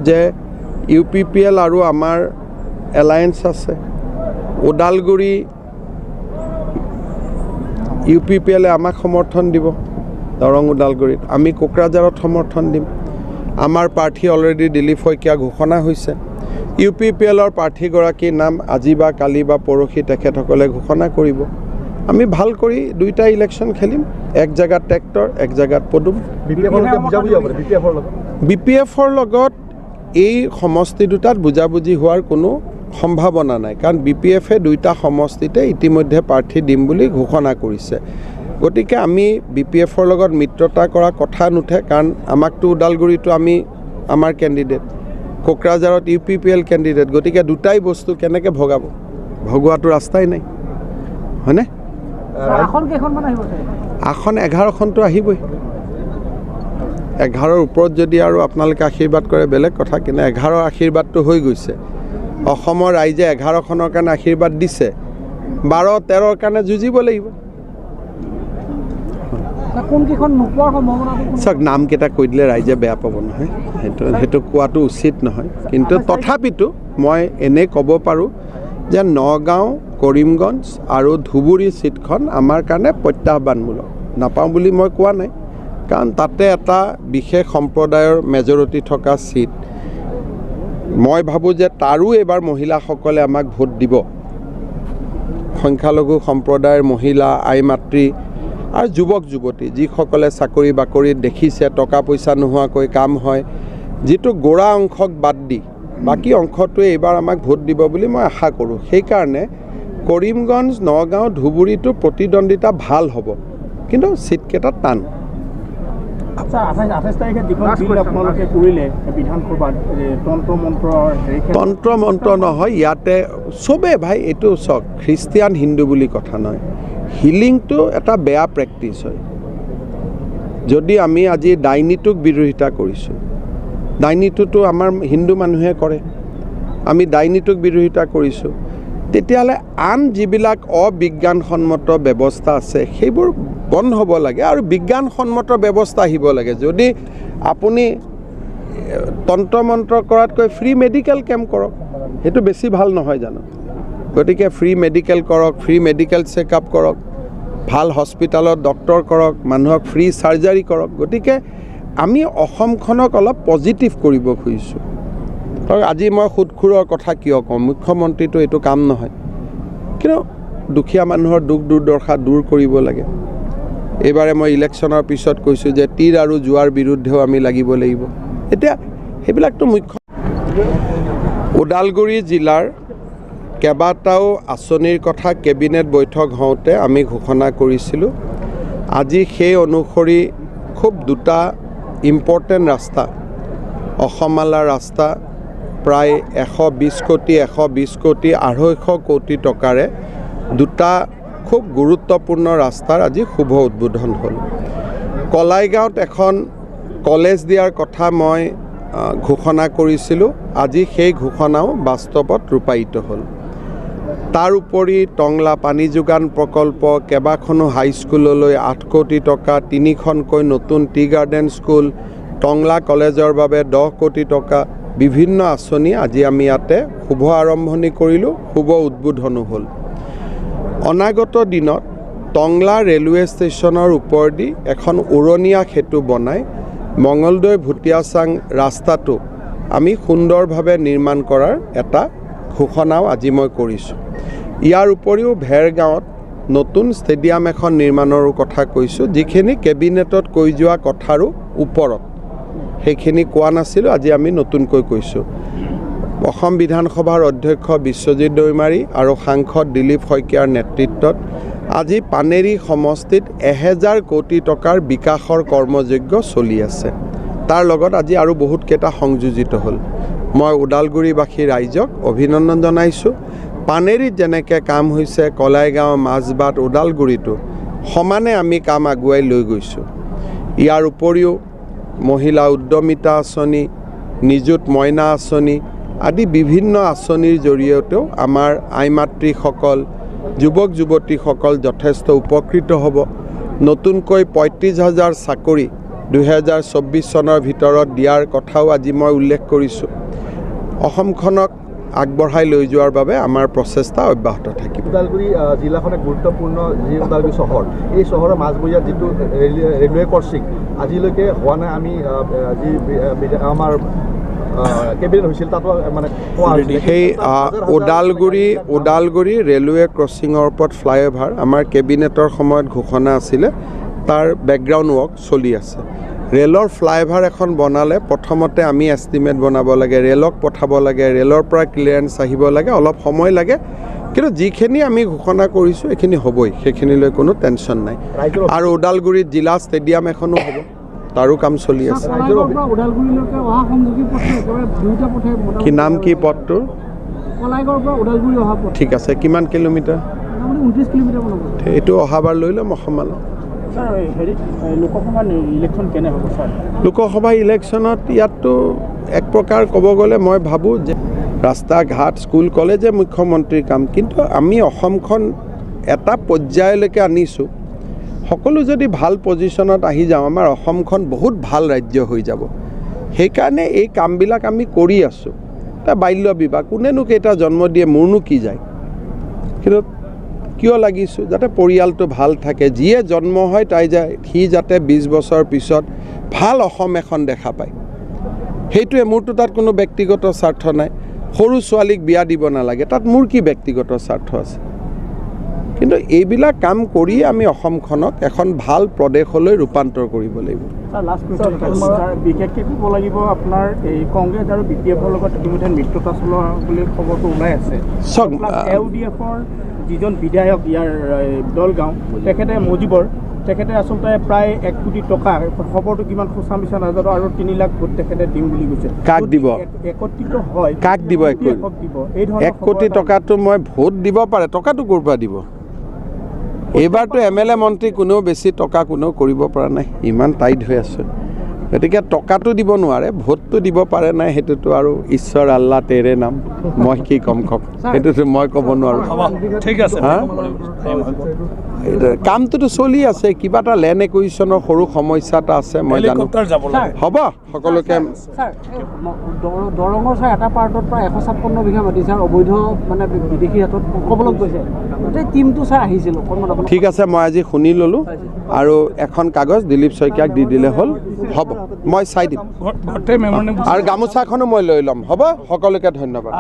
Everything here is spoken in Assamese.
যে UPPL আৰু আমাৰ এলায়েন্স আছে ওদালগুৰি UPPL আমাক সমৰ্থন দিব দৰং ওদালগুৰিত আমি কোকৰাঝাৰত সমৰ্থন দিম আমাৰ প্ৰাৰ্থী অলৰেডি ড০হ ঘোষণা হৈছে UPPLৰ প্ৰাৰ্থীগৰাকীৰ নাম আজি বা কালি বা পৰহি তেখেতসকলে ঘোষণা কৰিব আমি ভাল কৰি দুইটা ইলেকশ্যন খেলিম এক জায়গাত ট্ৰেক্টৰ এক জায়গাত পদুম BPFৰ লগত এই সমষ্টি দুটাত বুজাবুজি হোৱাৰ কোনো সম্ভাৱনা নাই কাৰণ BPFে দুইটা সমষ্টিতে ইতিমধ্যে প্ৰাৰ্থী দিম বুলি ঘোষণা কৰিছে গতিকে আমি BPFৰ লগত মিত্ৰতা কৰা কথা নুঠে কাৰণ আমাকতো ওদালগুৰিটো আমি আমাৰ কেণ্ডিডেট কোকৰাঝাৰত UPPL কেণ্ডিডেট গতিকে দুটাই বস্তু কেনেকৈ ভগোৱাটো ৰাস্তাই নাই হয়নে আসন 11খনটো আহিবই 11ৰ ওপৰত যদি আৰু আপোনালোকে আশীৰ্বাদ কৰে বেলেগ কথা কিন্তু 11ৰ আশীৰ্বাদটো হৈ গৈছে অসমৰ ৰাইজে 11খনৰ কাৰণে আশীৰ্বাদ দিছে 12-13ৰ কাৰণে যুঁজিব লাগিব চাওক নামকেইটা কৈ দিলে ৰাইজে বেয়া পাব নহয় সেইটো কোৱাটো উচিত নহয় কিন্তু তথাপিতো মই এনে ক'ব পাৰোঁ যে নগাঁও কৰিমগঞ্জ আৰু ধুবুৰী সিটখন আমাৰ কাৰণে প্ৰত্যাহ্বানমূলক নাপাওঁ বুলি মই কোৱা নাই কাৰণ তাতে এটা বিশেষ সম্প্ৰদায়ৰ মেজৰিটি থকা সিট মই ভাবোঁ যে তাৰো এবাৰ মহিলাসকলে আমাক ভোট দিব সংখ্যালঘু সম্প্ৰদায়ৰ মহিলা আই মাতৃ আৰু যুৱক যুৱতী যিসকলে চাকৰি বাকৰিত দেখিছে টকা পইচা নোহোৱাকৈ কাম হয় যিটো গোড়া অংশক বাদ দি বাকী অংশটোৱে এইবাৰ আমাক ভোট দিব বুলি মই আশা কৰোঁ সেইকাৰণে কৰিমগঞ্জ নগাঁও ধুবুৰীটো প্ৰতিদ্বন্দ্বিতা ভাল হ'ব কিন্তু সিটকেইটা টান তন্ত্ৰ মন্ত্ৰ নহয় ইয়াতে চবে ভাই এইটো চাওক খ্ৰীষ্টিয়ান হিন্দু বুলি কথা নহয় হিলিংটো এটা বেয়া প্ৰেক্টিছ হয় যদি আমি আজি ডাইনীটোক বিৰোধিতা কৰিছোঁ ডাইনীটোতো আমাৰ হিন্দু মানুহে কৰে আমি ডাইনীটোক বিৰোধিতা কৰিছোঁ তেতিয়াহ'লে আন যিবিলাক অবিজ্ঞানসন্মত ব্যৱস্থা আছে সেইবোৰ বন্ধ হ'ব লাগে আৰু বিজ্ঞানসন্মত ব্যৱস্থা আহিব লাগে যদি আপুনি তন্ত্ৰ মন্ত্ৰ কৰাতকৈ ফ্ৰী মেডিকেল কেম্প কৰক সেইটো বেছি ভাল নহয় জানো গতিকে ফ্ৰী মেডিকেল কৰক ফ্ৰী মেডিকেল চেকআপ কৰক ভাল হস্পিটেলত ডক্টৰ কৰক মানুহক ফ্ৰী চাৰ্জাৰী কৰক গতিকে আমি অসমখনক অলপ পজিটিভ কৰিব খুজিছোঁ আজি মই সুদখুৰৰ কথা কিয় কওঁ মুখ্যমন্ত্ৰীটো এইটো কাম নহয় কিন্তু দুখীয়া মানুহৰ দুখ দুৰ্দশা দূৰ কৰিব লাগে এইবাৰে মই ইলেকশ্যনৰ পিছত কৈছোঁ যে তীৰ আৰু জুৱাৰ বিৰুদ্ধেও আমি লাগিব লাগিব এতিয়া সেইবিলাকতো মুখ্য ওদালগুৰি জিলাৰ কেইবাটাও আঁচনিৰ কথা কেবিনেট বৈঠক হওঁতে আমি ঘোষণা কৰিছিলোঁ আজি সেই অনুসৰি খুব দুটা ইম্পৰ্টেণ্ট ৰাস্তা অসমমালা ৰাস্তা প্ৰায় 120 কোটি 250 কোটি টকাৰে দুটা খুব গুৰুত্বপূৰ্ণ ৰাস্তাৰ আজি শুভ উদ্বোধন হ'ল কলাইগাঁৱত এখন কলেজ দিয়াৰ কথা মই ঘোষণা কৰিছিলোঁ আজি সেই ঘোষণাও বাস্তৱত ৰূপায়িত হ'ল তাৰ উপৰি টংলা পানী যোগান প্ৰকল্প কেইবাখনো হাইস্কুললৈ 8 কোটি টকা 3খনকৈ নতুন টি গাৰ্ডেন স্কুল টংলা কলেজৰ বাবে 10 কোটি টকা বিভিন্ন আঁচনি আজি আমি ইয়াতে শুভ আৰম্ভণি কৰিলোঁ শুভ উদ্বোধনো হ'ল অনাগত দিনত টংলা ৰেলৱে ষ্টেচনৰ ওপৰেদি এখন উৰণীয়া সেতু বনাই মঙলদৈ ভুটিয়াচাং ৰাস্তাটো আমি সুন্দৰভাৱে নিৰ্মাণ কৰাৰ এটা ঘোষণাও আজি মই কৰিছোঁ ইয়াৰ উপৰিও ভেৰগাঁৱত নতুন ষ্টেডিয়াম এখন নিৰ্মাণৰো কথা কৈছোঁ যিখিনি কেবিনেটত কৈ যোৱা কথাৰো ওপৰত সেইখিনি কোৱা নাছিলোঁ আজি আমি নতুনকৈ কৈছোঁ অসম বিধানসভাৰ অধ্যক্ষ বিশ্বজিৎ দৈমাৰী আৰু সাংসদ ড০হ নেতৃত্বত আজি পানেৰী সমষ্টিত 1000 কোটি টকাৰ বিকাশৰ কৰ্মযজ্ঞ চলি আছে তাৰ লগত আজি আৰু বহুত কেইটা সংযোজিত হ'ল মই ওদালগুৰিবাসী ৰাইজক অভিনন্দন জনাইছোঁ পানেৰীত যেনেকৈ কাম হৈছে কলাইগাঁও মাজবাট ওদালগুৰিটো সমানে আমি কাম আগুৱাই লৈ গৈছোঁ ইয়াৰ উপৰিও মহিলা উদ্যমিতা আঁচনি নিযুত মইনা আঁচনি আদি বিভিন্ন আঁচনিৰ জৰিয়তেও আমাৰ আই মাতৃসকল যুৱক যুৱতীসকল যথেষ্ট উপকৃত হ'ব নতুনকৈ 35,000 চাকৰি 2024 চনৰ ভিতৰত দিয়াৰ কথাও আজি মই উল্লেখ কৰিছোঁ অসমখনক আগবঢ়াই লৈ যোৱাৰ বাবে আমাৰ প্ৰচেষ্টা অব্যাহত থাকিব ওদালগুৰি জিলাখন এক গুৰুত্বপূৰ্ণ যি ওদালগুৰি চহৰ এই চহৰৰ মাজমজিয়াত যিটো ৰেলৱে ক্ৰছিং আজিলৈকে হোৱা নাই আমি আমাৰ কেবিনেট হৈছিল তাতো মানে সেই ওদালগুৰি ৰেলৱে ক্ৰছিঙৰ ওপৰত ফ্লাইঅভাৰ আমাৰ কেবিনেটৰ সময়ত ঘোষণা আছিলে তাৰ বেকগ্ৰাউণ্ড ৱৰ্ক চলি আছে ৰেলৰ ফ্লাইঅভাৰ এখন বনালে প্ৰথমতে আমি এষ্টিমেট বনাব লাগে ৰেলক পঠাব লাগে ৰেলৰ পৰা ক্লিয়াৰেঞ্চ আহিব লাগে অলপ সময় লাগে কিন্তু যিখিনি আমি ঘোষণা কৰিছোঁ এইখিনি হ'বই সেইখিনিলৈ কোনো টেনশ্যন নাই আৰু ওদালগুৰিত জিলা ষ্টেডিয়াম এখনো হ'ব তাৰো কাম চলি আছে কি নাম কি পথটোৰ ঠিক আছে কিমান কিলোমিটাৰ এইটো অহাবাৰ লৈ ল'ম অসমলৈ লোকসভা ইলেকশ্যনত ইয়াততো এক প্ৰকাৰ ক'ব গ'লে মই ভাবোঁ যে ৰাস্তা ঘাট স্কুল কলেজে মুখ্যমন্ত্ৰীৰ কাম কিন্তু আমি অসমখন এটা পৰ্যায়লৈকে আনিছোঁ সকলো যদি ভাল পজিশ্যনত আহি যাওঁ আমাৰ অসমখন বহুত ভাল ৰাজ্য হৈ যাব সেইকাৰণে এই কামবিলাক আমি কৰি আছোঁ এটা বাল্য বিবাহ কোনেনো কেইটা জন্ম দিয়ে মোৰনো কি যায় কিন্তু কিয় লাগিছোঁ যাতে পৰিয়ালটো ভাল থাকে যিয়ে জন্ম হয় সি যাতে 20 বছৰ পিছত ভাল অসম এখন দেখা পায় সেইটোৱে মোৰতো তাত কোনো ব্যক্তিগত স্বাৰ্থ নাই সৰু ছোৱালীক বিয়া দিব নালাগে তাত মোৰ কি ব্যক্তিগত স্বাৰ্থ আছে কিন্তু এইবিলাক কাম কৰি আমি অসমখনক এখন ভাল প্ৰদেশলৈ ৰূপান্তৰ কৰিব লাগিব বিশেষকৈ ক'ব লাগিব আপোনাৰ এই কংগ্ৰেছ আৰু BPFৰ লগত ইতিমধ্যে মিত্ৰতা চলোৱা বুলি খবৰটো ওলাই আছে LDFৰ যিজন বিধায়ক ইয়াৰ দলগাঁও তেখেতে মজিবৰ তেখেতে আচলতে প্ৰায় 1 কোটি টকা খবৰটো কিমান সঁচা মিছা নাজানো আৰু 3 লাখ ভোট তেখেতে দিম বুলি কৈছে কাক দিব একত্ৰিত হয় কাক দিব 1 কোটি টকাটো মই ভোট দিব পাৰে টকাটো ক'ৰ পৰা দিব এইবাৰতো MLA মন্ত্ৰী কোনেও বেছি টকা কোনেও কৰিব পৰা নাই ইমান টাইট হৈ আছে গতিকে টকাটো দিব নোৱাৰে ভোটটো দিব পাৰে নাই সেইটোতো আৰু ঈশ্বৰ আল্লাহ তেৰে নাম মই কি কম সেইটোতো মই ক'ব নোৱাৰোঁ ঠিক আছে কামটোতো চলি আছে কিবা এটা লেণ্ড একুইজিশ্যনৰ সৰু সমস্যা এটা আছে মই জানো হ'ব সকলোকে দৰঙৰ ছাৰ এটা পাৰ্টত প্ৰায় 156 বিঘা মাটি ছাৰ অবৈধ মানে বিদেশী হাতত ক'বলৈ গৈছে গোটেই টিমটো ছাৰ আহিছিল ঠিক আছে মই আজি শুনি ল'লোঁ আৰু এখন কাগজ দিলীপ শইকীয়াক দি দিলে হ'ল হ'ব মই চাই দিম আৰু গামোচাখনো মই লৈ ল'ম হ'ব সকলোকে ধন্যবাদ